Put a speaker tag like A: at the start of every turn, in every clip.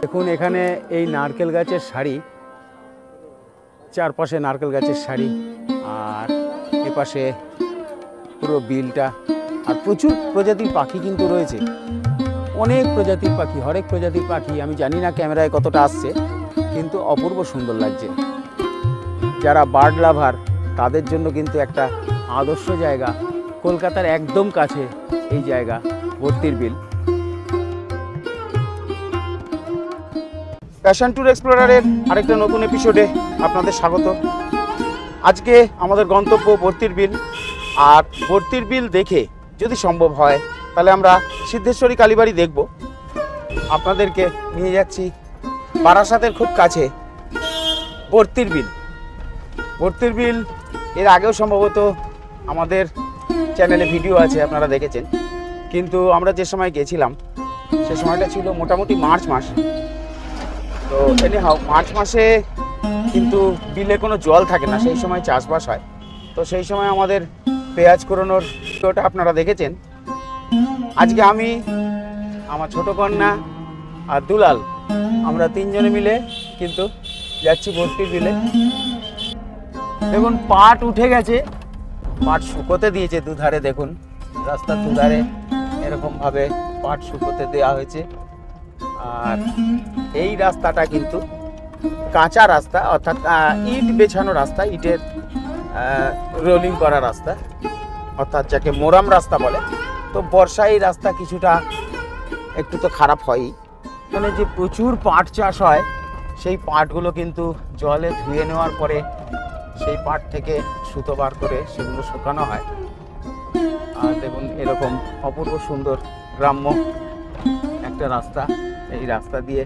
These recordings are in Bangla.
A: দেখুন এখানে এই নারকেল গাছের সারি, চারপাশে নারকেল গাছের সারি, আর এপাশে পুরো বিলটা, আর প্রচুর প্রজাতির পাখি কিন্তু রয়েছে, অনেক প্রজাতির পাখি, হরেক প্রজাতির পাখি। আমি জানি না ক্যামেরায় কতটা আসছে, কিন্তু অপূর্ব সুন্দর লাগছে। যারা বার্ড লাভার তাদের জন্য কিন্তু একটা আদর্শ জায়গা, কলকাতার একদম কাছে এই জায়গা ভর্তির বিল। প্যাশন ট্যুর এক্সপ্লোরারের আরেকটা নতুন এপিসোডে আপনাদের স্বাগত। আজকে আমাদের গন্তব্য ভর্তির বিল, আর ভর্তির বিল দেখে যদি সম্ভব হয় তাহলে আমরা সিদ্ধেশ্বরী কালীবাড়ি দেখব। আপনাদেরকে নিয়ে যাচ্ছি বারাসাতের খুব কাছে ভর্তির বিল। ভর্তির বিল এর আগেও সম্ভবত আমাদের চ্যানেলে ভিডিও আছে, আপনারা দেখেছেন, কিন্তু আমরা যে সময় গেছিলাম সে সময়টা ছিল মোটামুটি মার্চ মাস। তো এনিহাউ মার্চ মাসে কিন্তু বিলে কোনো জল থাকে না, সেই সময় চাষবাস হয়। তো সেই সময় আমাদের পেঁয়াজ কুড়োনোর ভিডিওটা আপনারা দেখেছেন। আজকে আমি, আমার ছোট কন্যা আর দুলাল, আমরা তিনজনে মিলে কিন্তু যাচ্ছি ভর্তির বিলে। দেখুন পাট উঠে গেছে, পাট শুকোতে দিয়েছে দুধারে। দেখুন রাস্তার দুধারে এরকমভাবে পাট শুকোতে দেওয়া হয়েছে। আর এই রাস্তাটা কিন্তু কাঁচা রাস্তা, অর্থাৎ ইট বেছানো রাস্তা, ইটের রোলিং করা রাস্তা, অর্থাৎ যাকে মোরাম রাস্তা বলে। তো বর্ষায় এই রাস্তা কিছুটা একটু তো খারাপ হয়ই। মানে যে প্রচুর পাট চাষ হয়, সেই পাটগুলো কিন্তু জলে ধুয়ে নেওয়ার পরে সেই পাট থেকে সুতো বার করে সেগুলো শুকানো হয়। আর দেখুন এরকম অপূর্ব সুন্দর গ্রাম্য একটা রাস্তা, এই রাস্তা দিয়ে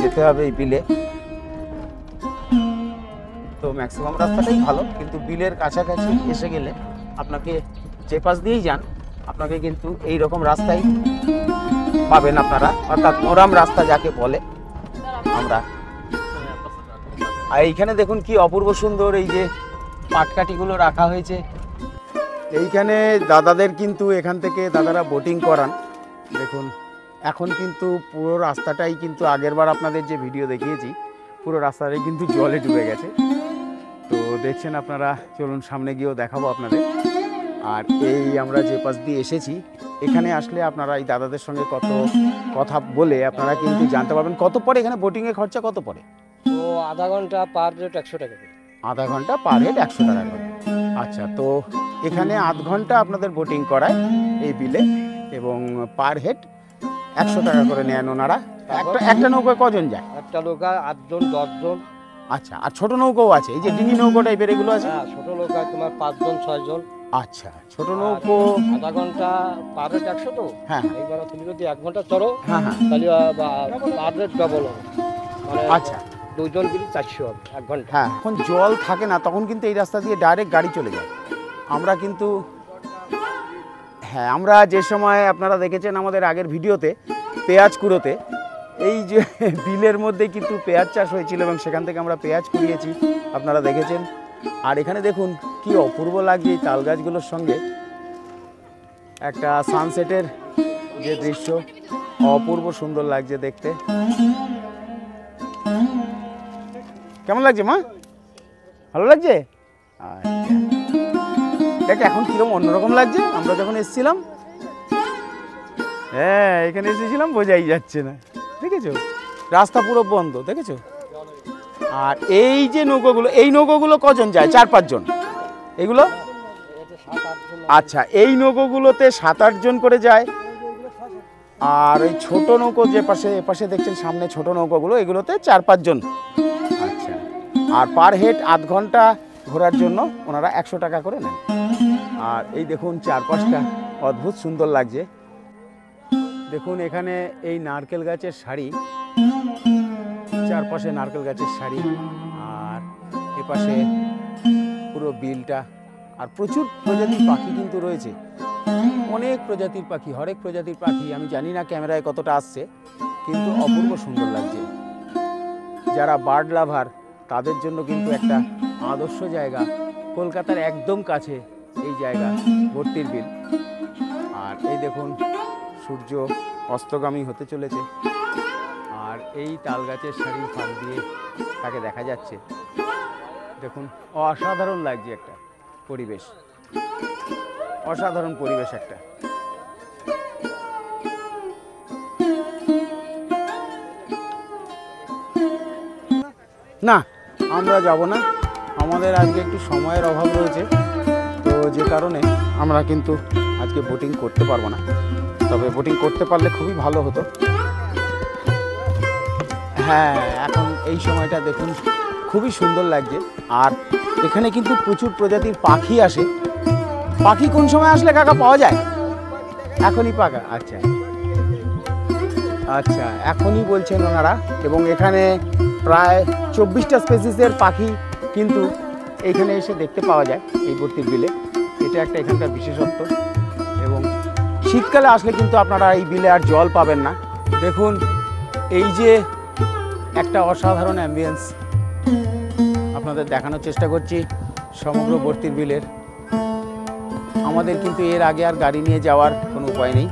A: যেতে হবে এই বিলে। তো ম্যাক্সিমাম রাস্তাটাই ভালো, কিন্তু বিলের কাছাকাছি এসে গেলে আপনাকে যে পাশ দিয়েই যান আপনাকে কিন্তু এই রকম রাস্তাই পাবেন আপনারা, অর্থাৎ মোরাম রাস্তা যাকে বলে আমরা। আর এইখানে দেখুন কি অপূর্ব সুন্দর এই যে পাটকাঠিগুলো রাখা হয়েছে। এইখানে দাদাদের কিন্তু এখান থেকে দাদারা বোটিং করান। দেখুন এখন কিন্তু পুরো রাস্তাটাই কিন্তু আগেরবার আপনাদের যে ভিডিও দেখিয়েছি পুরো রাস্তাটাই কিন্তু জলে ডুবে গেছে। তো দেখছেন আপনারা, চলুন সামনে গিয়েও দেখাবো আপনাদের। আর এই আমরা যে পাশ দিয়ে এসেছি, এখানে আসলে আপনারা এই দাদাদের সঙ্গে কত কথা বলে আপনারা কিন্তু জানতে পারবেন কত পড়ে এখানে বোটিংয়ের খরচা কত পড়ে।
B: তো আধা ঘন্টা পার হেড 100 টাকা।
A: আধা ঘন্টা পার হেড 100 টাকা করে। আচ্ছা, তো এখানে আধ ঘন্টা আপনাদের বোটিং করায় এই বিলে, এবং পার হেড 100 টাকা করে নেন ওনারা। একটা নৌকায় কজন যায়?
B: একটা নৌকা 8 জন 10 জন।
A: আচ্ছা, আর ছোট নৌকাও আছে, এই যে ডিঙি নৌকো টাইপের এগুলো আছে?
B: হ্যাঁ, ছোট নৌকা তোমার 5 জন 6 জন।
A: আচ্ছা, ছোট নৌকো
B: আধা ঘন্টা পার হেড 100। তো
A: হ্যাঁ,
B: এইবার তুমি যদি 1 ঘন্টা চড়ো
A: হ্যাঁ হ্যাঁ,
B: তাহলে পার হেড ডাবল হবে। মানে
A: আচ্ছা,
B: 2 জন গেলে 400 হবে 1 ঘন্টা।
A: হ্যাঁ, যখন জল থাকে না তখন কিন্তু এই রাস্তা দিয়ে ডাইরেক্ট গাড়ি চলে যায়। আমরা কিন্তু, হ্যাঁ, আমরা যে সময় আপনারা দেখেছেন আমাদের আগের ভিডিওতে পেঁয়াজ কুড়োতে, এই যে বিলের মধ্যে কিন্তু পেঁয়াজ চাষ হয়েছিল এবং সেখান থেকে আমরা পেঁয়াজ কুড়িয়েছি, আপনারা দেখেছেন। আর এখানে দেখুন কি অপূর্ব লাগছে এই তাল গাছগুলোর সঙ্গে একটা সানসেটের যে দৃশ্য, অপূর্ব সুন্দর লাগছে দেখতে। কেমন লাগছে মা? ভালো লাগছে? দেখ এখন কিরকম অন্যরকম লাগছে আমরা যখন এসেছিলাম। হ্যাঁ, এখানে এসেছিলাম বোঝাই যাচ্ছে না, দেখেছো রাস্তা পুরো বন্ধ, দেখেছো। আর এই যে নৌকোগুলো, এই নৌকোগুলো কজন যায়? 4-5 জন এগুলো? আচ্ছা, এই নৌকোগুলোতে 7-8 জন করে যায়। আর ওই ছোট নৌকো যে পাশে, এপাশে দেখছেন সামনে ছোট নৌকোগুলো, এগুলোতে 4-5 জন। আচ্ছা, আর পার হেড আধ ঘন্টা ঘোরার জন্য ওনারা 100 টাকা করে নেন। আর এই দেখুন চারপাশটা অদ্ভুত সুন্দর লাগছে। দেখুন এখানে এই নারকেল গাছের সারি, চারপাশে নারকেল গাছের সারি, আর এপাশে পুরো বিলটা, আর প্রচুর প্রজাতির পাখি কিন্তু রয়েছে, অনেক প্রজাতির পাখি, হরেক প্রজাতির পাখি। আমি জানি না ক্যামেরায় কতটা আসছে, কিন্তু অপূর্ব সুন্দর লাগছে। যারা বার্ড লাভার তাদের জন্য কিন্তু একটা আদর্শ জায়গা, কলকাতার একদম কাছে এই জায়গা ভর্তির বিল। আর এই দেখুন সূর্য অস্তগামী হতে চলেছে, আর আর এই তাল গাছের সারির ফাঁক দিয়ে তাকে দেখা যাচ্ছে। দেখুন অসাধারণ লাগছে একটা পরিবেশ, অসাধারণ পরিবেশ একটা। না, আমরা যাব না, আমাদের আজকে একটু সময়ের অভাব রয়েছে, তো যে কারণে আমরা কিন্তু আজকে বোটিং করতে পারবো না। তবে বোটিং করতে পারলে খুবই ভালো হতো। হ্যাঁ, এখন এই সময়টা দেখুন খুবই সুন্দর লাগছে। আর এখানে কিন্তু প্রচুর প্রজাতির পাখি আসে। পাখি কোন সময় আসলে কাকা পাওয়া যায়? এখনই পাকা? আচ্ছা আচ্ছা, এখনই বলছেন ওনারা। এবং এখানে প্রায় 24টা স্পেসিসের পাখি কিন্তু এইখানে এসে দেখতে পাওয়া যায় এই বর্তির বিলে। এটা একটা এখানকার বিশেষত্ব। এবং শীতকালে আসলে কিন্তু আপনারা এই বিলে আর জল পাবেন না। দেখুন এই যে একটা অসাধারণ অ্যাম্বিয়েন্স আপনাদের দেখানোর চেষ্টা করছি সমগ্র বর্তির বিলের। আমাদের কিন্তু এর আগে আর গাড়ি নিয়ে যাওয়ার কোনো উপায় নেই।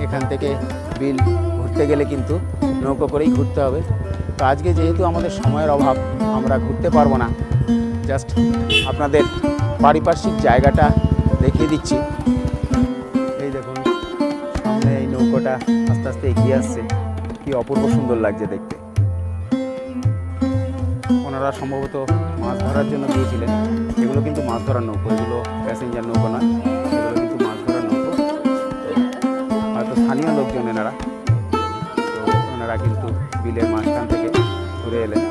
A: এখান থেকে বিল ঘুরতে গেলে কিন্তু নৌকো করেই ঘুরতে হবে। তো আজকে যেহেতু আমাদের সময়ের অভাব, আমরা ঘুরতে পারবো না। জাস্ট আপনাদের পারিপার্শ্বিক জায়গাটা দেখিয়ে দিচ্ছি। এই দেখুন সামনে এই নৌকোটা আস্তে আস্তে এগিয়ে আসছে, কি অপূর্ব সুন্দর লাগছে দেখতে। ওনারা সম্ভবত মাছ ধরার জন্য গিয়েছিলেন। এগুলো কিন্তু মাছ ধরার নৌকো, এগুলো প্যাসেঞ্জার নৌকো নয়, এগুলো কিন্তু মাছ ধরার নৌকো। তো হয়তো স্থানীয় লোকজন এনারা, তো ওনারা কিন্তু বিলের মাঝখান থেকে ঘুরে এলেন।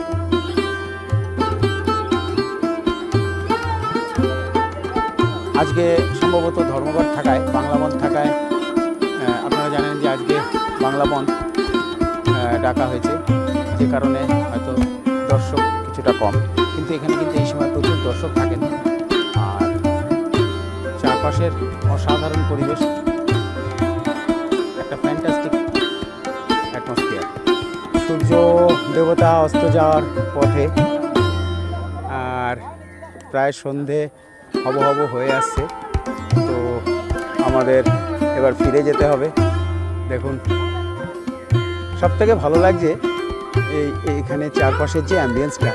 A: আজকে সম্ভবত ধর্মঘট থাকায়, বাংলা বন্ধ থাকায়, আপনারা জানেন যে আজকে বাংলা বন্ধ ডাকা হয়েছে, যে কারণে হয়তো দর্শক কিছুটা কম। কিন্তু এখানে কিন্তু এই সময় প্রচুর দর্শক থাকেন। আর চারপাশের অসাধারণ পরিবেশ, একটা ফ্যান্টাস্টিক অ্যাটমসফিয়ার। সূর্য দেবতা অস্ত যাওয়ার পথে, আর প্রায় সন্ধে হব হব হয়ে আসছে। তো আমাদের এবার ফিরে যেতে হবে। দেখুন সবথেকে ভালো লাগছে এইখানে চারপাশের যে অ্যাম্বিয়েন্সটা,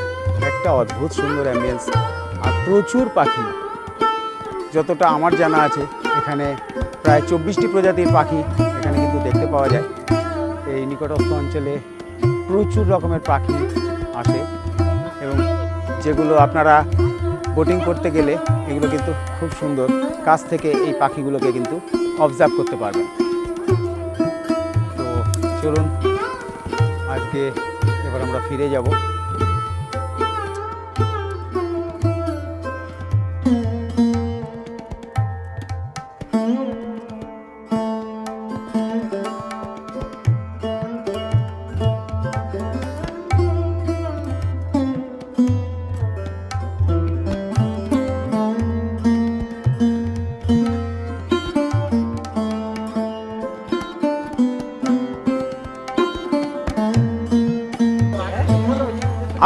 A: একটা অদ্ভুত সুন্দর অ্যাম্বিয়েন্স। আর প্রচুর পাখি, যতটা আমার জানা আছে এখানে প্রায় 24টি প্রজাতির পাখি এখানে কিন্তু দেখতে পাওয়া যায়। এই নিকটস্থ অঞ্চলে প্রচুর রকমের পাখি আসে, এবং যেগুলো আপনারা বোটিং করতে গেলে এগুলো কিন্তু খুব সুন্দর কাছ থেকে এই পাখিগুলোকে কিন্তু অবজার্ভ করতে পারবেন। তো চলুন আজকে এবার আমরা ফিরে যাব।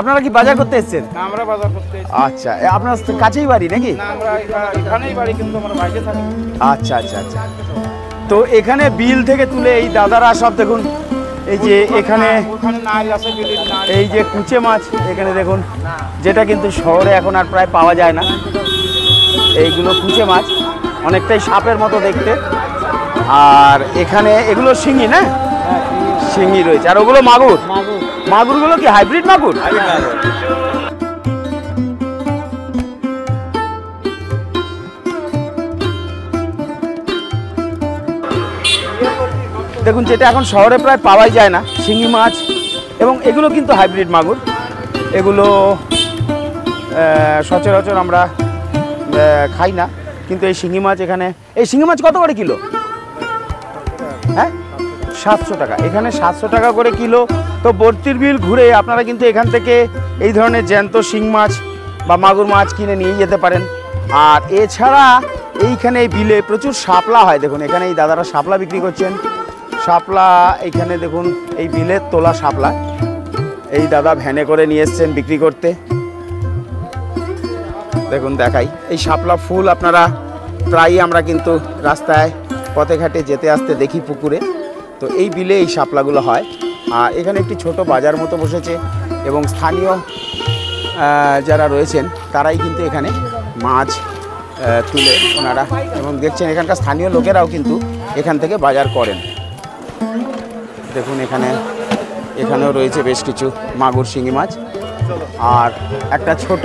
A: আপনারা কি বাজার করতে এসেছেন?
C: না, আমরা বাজার করতে এসেছি।
A: আচ্ছা, আপনার কাছেই বাড়ি নাকি?
C: না, আমরা এখানেই বাড়ি, কিন্তু আমরা বাইরে থাকি।
A: আচ্ছা আচ্ছা আচ্ছা। তো এখানে বিল থেকে তুলে এই দাদারা সব দেখুন, এই যে এখানে
C: ওখানে নাল আছে, বিলের নাল।
A: এই যে কুচে মাছ এখানে দেখুন, যেটা কিন্তু শহরে এখন আর প্রায় পাওয়া যায় না। এইগুলো কুচে মাছ, অনেকটাই সাপের মতো দেখতে। আর এখানে এগুলো শিঙি না? শিঙি রয়েছে। আর ওগুলো মাগুর? মাগুরগুলো কি হাইব্রিড মাগুর? দেখুন যেটা এখন শহরে প্রায় পাওয়াই যায় না, শিঙি মাছ। এবং এগুলো কিন্তু হাইব্রিড মাগুর। এগুলো সচরাচর আমরা খাই না, কিন্তু এই শিঙি মাছ এখানে। এই শিঙি মাছ কত করে কিলো? হ্যাঁ, 700 টাকা। এখানে 700 টাকা করে কিলো। তো বর্তির বিল ঘুরে আপনারা কিন্তু এখান থেকে এই ধরনের জ্যান্ত শিং মাছ বা মাগুর মাছ কিনে নিয়ে যেতে পারেন। আর এছাড়া এইখানে এই বিলে প্রচুর শাপলা হয়। দেখুন এখানে এই দাদারা শাপলা বিক্রি করছেন। শাপলা এইখানে দেখুন, এই বিলের তোলা শাপলা এই দাদা ভ্যানে করে নিয়ে এসছেন বিক্রি করতে। দেখুন দেখাই, এই শাপলা ফুল আপনারা প্রায়ই আমরা কিন্তু রাস্তায় পথে ঘাটে যেতে আসতে দেখি পুকুরে। তো এই বিলে এই শাপলাগুলো হয়। আর এখানে একটি ছোট বাজার মতো বসেছে এবং স্থানীয় যারা রয়েছেন তারাই কিন্তু এখানে মাছ তুলে ওনারা, এবং দেখছেন এখানকার স্থানীয় লোকেরাও কিন্তু এখান থেকে বাজার করেন। দেখুন এখানেও রয়েছে বেশ কিছু মাগুর শিঙি মাছ, আর একটা ছোট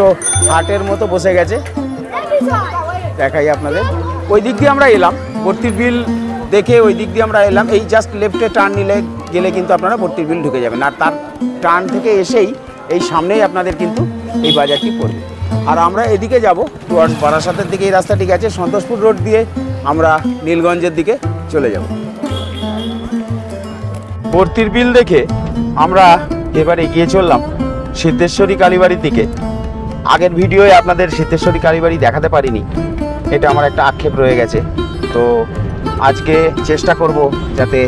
A: হাটের মতো বসে গেছে, দেখাই আপনাদের। ওই দিক দিয়ে আমরা এলাম, বর্তির বিল দেখে ওই দিক দিয়ে আমরা এলাম। এই জাস্ট লেফটে টার্ন নিলে গেলে কিন্তু আপনারা বর্তির বিল ঢুকে যাবেন, আর তার টার্ন থেকে এসেই এই সামনেই আপনাদের কিন্তু এই বাজারটি পড়বে। আর আমরা এদিকে যাব টুয়ার্ডস বারাসাতের দিকে, এই রাস্তা ঠিক আছে, সন্তোষপুর রোড দিয়ে আমরা নীলগঞ্জের দিকে চলে যাব। বর্তির বিল দেখে আমরা এবার এগিয়ে চললাম সিদ্ধেশ্বরী কালীবাড়ির দিকে। আগের ভিডিওয়ে আপনাদের সিদ্ধেশ্বরী কালীবাড়ি দেখাতে পারিনি, এটা আমার একটা আক্ষেপ রয়ে গেছে। তো আজকে চেষ্টা করব যাতে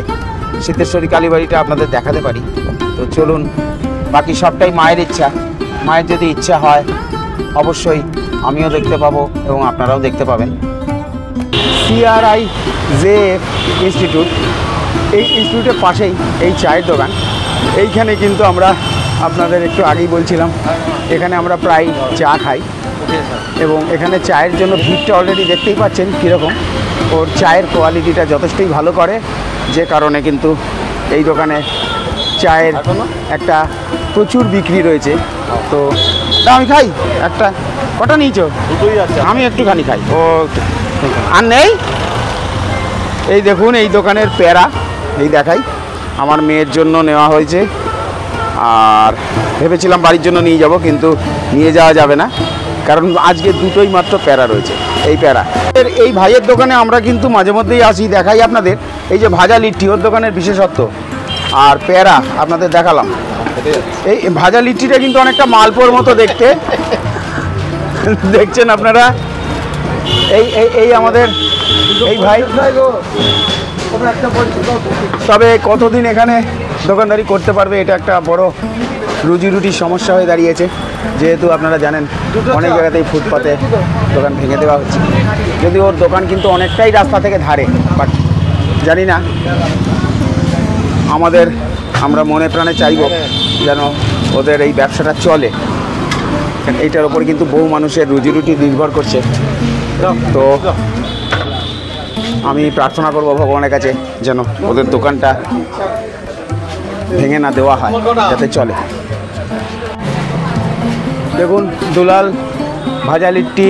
A: সিদ্ধেশ্বরী কালীবাড়িটা আপনাদের দেখাতে পারি। তো চলুন, বাকি সবটাই মায়ের ইচ্ছা। মায়ের যদি ইচ্ছা হয় অবশ্যই আমিও দেখতে পাবো এবং আপনারাও দেখতে পাবেন। CRIJF ইনস্টিটিউট, এই ইনস্টিটিউটের পাশেই এই চায়ের দোকান। এইখানে কিন্তু আমরা আপনাদের একটু আগেই বলছিলাম, এখানে আমরা প্রায় চা খাই এবং এখানে চায়ের জন্য ভিড়টা অলরেডি দেখতেই পাচ্ছেন কীরকম। ওর চায়ের কোয়ালিটিটা যথেষ্টই ভালো করে, যে কারণে কিন্তু এই দোকানে চায়ের একটা প্রচুর বিক্রি রয়েছে। তো আমি খাই একটা, কটা নিয়েছো? দুটোই আছে, আমি একটুখানি খাই। ও আর নেই? এই দেখুন এই দোকানের প্যারা, এই দেখাই, আমার মেয়ের জন্য নেওয়া হয়েছে। আর ভেবেছিলাম বাড়ির জন্য নিয়ে যাব, কিন্তু নিয়ে যাওয়া যাবে না, কারণ আজকে দুটোই মাত্র প্যারা রয়েছে। এই প্যারা এই ভাইয়ের দোকানে আমরা কিন্তু মাঝে মধ্যেই আসি, দেখাই আপনাদের। এই যে ভাজা লিট্টি ওর দোকানের বিশেষত্ব, আর প্যারা আপনাদের দেখালাম। এই ভাজা লিট্টিটা কিন্তু অনেকটা মালপোর মতো দেখতে, দেখছেন আপনারা। এই আমাদের এই ভাই, তবে কতদিন এখানে দোকানদারি করতে পারবে এটা একটা বড় রুজি রুটির সমস্যা হয়ে দাঁড়িয়েছে, যেহেতু আপনারা জানেন অনেক জায়গাতেই ফুটপাতে দোকান ভেঙে দেওয়া হচ্ছে। যদি ওর দোকান কিন্তু অনেকটাই রাস্তা থেকে ধারে, বাট জানি না, আমরা মনে প্রাণে চাইব যেন ওদের এই ব্যবসাটা চলে। এইটার ওপর কিন্তু বহু মানুষের রুজি রুটি নির্ভর করছে। তো আমি প্রার্থনা করব ভগবানের কাছে যেন ওদের দোকানটা ভেঙে না দেওয়া হয়, যাতে চলে। দেখুন দুলাল ভাজা লিট্টি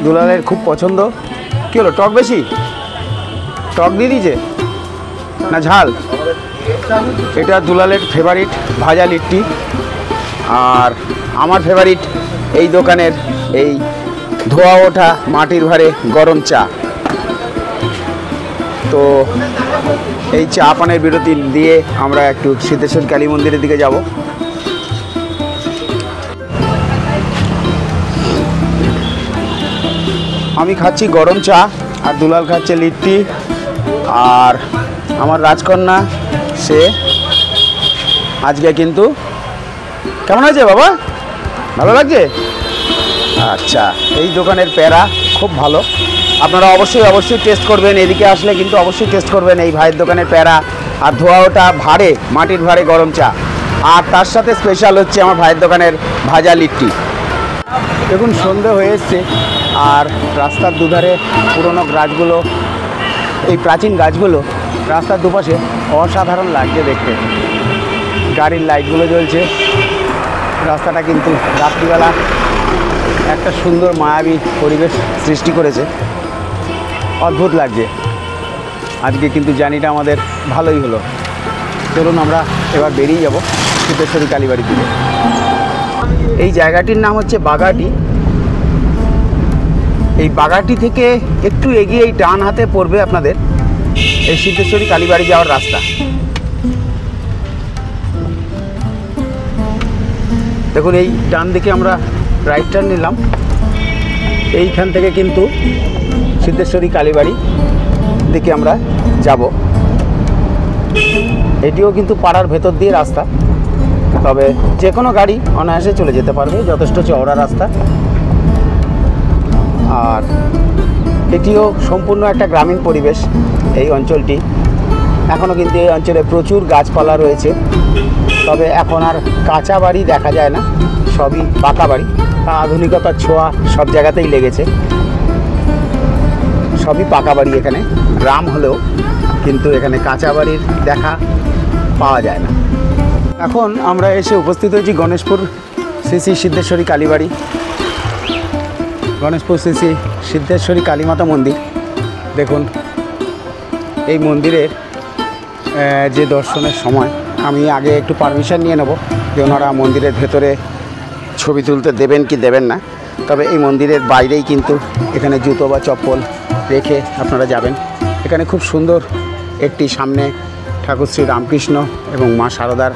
A: দুলালের খুব পছন্দ। কী হলো, টক বেশি? টক দিয়ে দিয়েছে না ঝাল? এটা দুলালের ফেভারিট ভাজা লিট্টি, আর আমার ফেভারিট এই দোকানের এই ধোয়া ওঠা মাটির ভারে গরম চা। তো এই চা পানের বিরতি দিয়ে আমরা একটু সিদ্ধেশ্বর কালী মন্দিরের দিকে যাব। আমি খাচ্ছি গরম চা আর দুলাল খাচ্ছে লিট্টি, আর আমার রাজকন্যা সে আজকে কিন্তু কেমন আছে বাবা? ভালো লাগছে? আচ্ছা, এই দোকানের প্যারা খুব ভালো, আপনারা অবশ্যই টেস্ট করবেন। এদিকে আসলে কিন্তু অবশ্যই টেস্ট করবেন এই ভাইয়ের দোকানের প্যারা আর ধোয়া ওটা ভারে মাটির ভারে গরম চা, আর তার সাথে স্পেশাল হচ্ছে আমার ভাইয়ের দোকানের ভাজা লিট্টি। দেখুন সন্ধে হয়ে এসছে, আর রাস্তার দুধারে পুরনো গাছগুলো, এই প্রাচীন গাছগুলো রাস্তার দুপাশে অসাধারণ লাগছে দেখতে। গাড়ির লাইটগুলো জ্বলছে, রাস্তাটা কিন্তু রাত্রিবেলা একটা সুন্দর মায়াবী পরিবেশ সৃষ্টি করেছে, অদ্ভুত লাগছে। আজকে কিন্তু জার্নিটা আমাদের ভালোই হলো। চলুন আমরা এবার বেরিয়ে যাব সিদ্ধেশ্বরী কালীবাড়ির দিকে। এই জায়গাটির নাম হচ্ছে বাগাটি। এই বাগাটি থেকে একটু এগিয়ে এই ডান হাতে পড়বে আপনাদের এই সিদ্ধেশ্বরী কালীবাড়ি যাওয়ার রাস্তা। দেখুন এই ডান দিকে আমরা রাইট টার্ন নিলাম, এইখান থেকে কিন্তু সিদ্ধেশ্বরী কালীবাড়ি দিকে আমরা যাব। এটিও কিন্তু পাড়ার ভেতর দিয়ে রাস্তা, তবে যে কোনো গাড়ি অনায়াসে চলে যেতে পারবে, যথেষ্ট চওড়া রাস্তা। আর এটিও সম্পূর্ণ একটা গ্রামীণ পরিবেশ এই অঞ্চলটি। এখনও কিন্তু এই অঞ্চলে প্রচুর গাছপালা রয়েছে, তবে এখন আর কাঁচা বাড়ি দেখা যায় না, সবই পাকা বাড়ি। আধুনিকতার ছোঁয়া সব জায়গাতেই লেগেছে, সবই পাকা বাড়ি। এখানে গ্রাম হলেও কিন্তু এখানে কাঁচা বাড়ির দেখা পাওয়া যায় না। এখন আমরা এসে উপস্থিত হয়েছি গণেশপুর শ্রী শ্রী সিদ্ধেশ্বরী কালীবাড়ি, গণেশপুর শ্রী শ্রী সিদ্ধেশ্বরী কালীমাতা মন্দির। দেখুন এই মন্দিরের যে দর্শনের সময় আমি আগে একটু পারমিশন নিয়ে নেব যে ওনারা মন্দিরের ভেতরে ছবি তুলতে দেবেন কি দেবেন না। তবে এই মন্দিরের বাইরেই কিন্তু এখানে জুতো বা চপ্পল রেখে আপনারা যাবেন। এখানে খুব সুন্দর একটি সামনে ঠাকুর শ্রী রামকৃষ্ণ এবং মা শারদার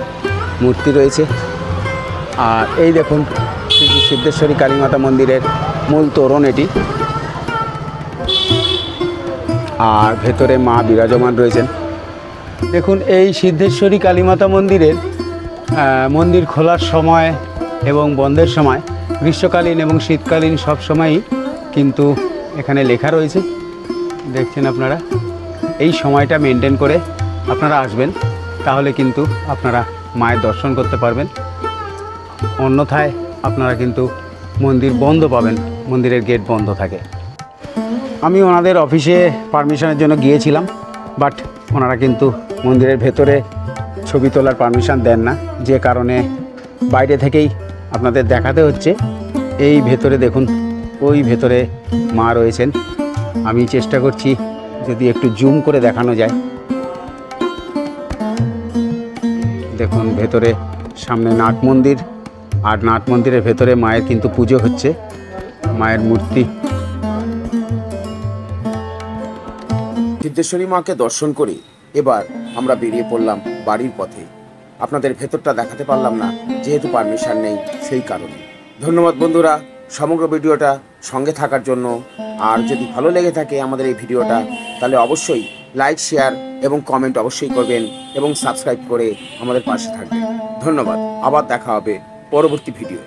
A: মূর্তি রয়েছে। আর এই দেখুন শ্রী শ্রী সিদ্ধেশ্বরী কালীমাতা মন্দিরের মূল তোরণ এটি, আর ভেতরে মা বিরাজমান রয়েছেন। দেখুন এই সিদ্ধেশ্বরী কালীমাতা মন্দিরের মন্দির খোলার সময় এবং বন্ধের সময় গ্রীষ্মকালীন এবং শীতকালীন সব সময়ই কিন্তু এখানে লেখা রয়েছে, দেখছেন আপনারা। এই সময়টা মেনটেন করে আপনারা আসবেন, তাহলে কিন্তু আপনারা মায়ের দর্শন করতে পারবেন। অন্যথায় আপনারা কিন্তু মন্দির বন্ধ পাবেন, মন্দিরের গেট বন্ধ থাকে। আমি ওনাদের অফিসে পারমিশনের জন্য গিয়েছিলাম, বাট ওনারা কিন্তু মন্দিরের ভেতরে ছবি তোলার পারমিশন দেন না, যে কারণে বাইরে থেকেই আপনাদের দেখাতে হচ্ছে। এই ভেতরে দেখুন, ওই ভেতরে মা রয়েছেন। আমি চেষ্টা করছি যদি একটু জুম করে দেখানো যায়। দেখুন ভেতরে সামনে নাট মন্দির, আর নাট মন্দিরের ভেতরে মায়ের কিন্তু পুজো হচ্ছে, মায়ের মূর্তি।
D: সিদ্ধেশ্বরী মাকে দর্শন করে এবার আমরা বেরিয়ে পড়লাম বাড়ির পথে। আপনাদের ভেতরটা দেখাতে পারলাম না, যেহেতু পারমিশন নেই সেই কারণে। ধন্যবাদ বন্ধুরা সমগ্র ভিডিওটা সঙ্গে থাকার জন্য। আর যদি ভালো লেগে থাকে আমাদের এই ভিডিওটা, তাহলে অবশ্যই লাইক, শেয়ার এবং কমেন্ট অবশ্যই করবেন এবং সাবস্ক্রাইব করে আমাদের পাশে থাকবেন। ধন্যবাদ, আবার দেখা হবে পরবর্তী ভিডিও।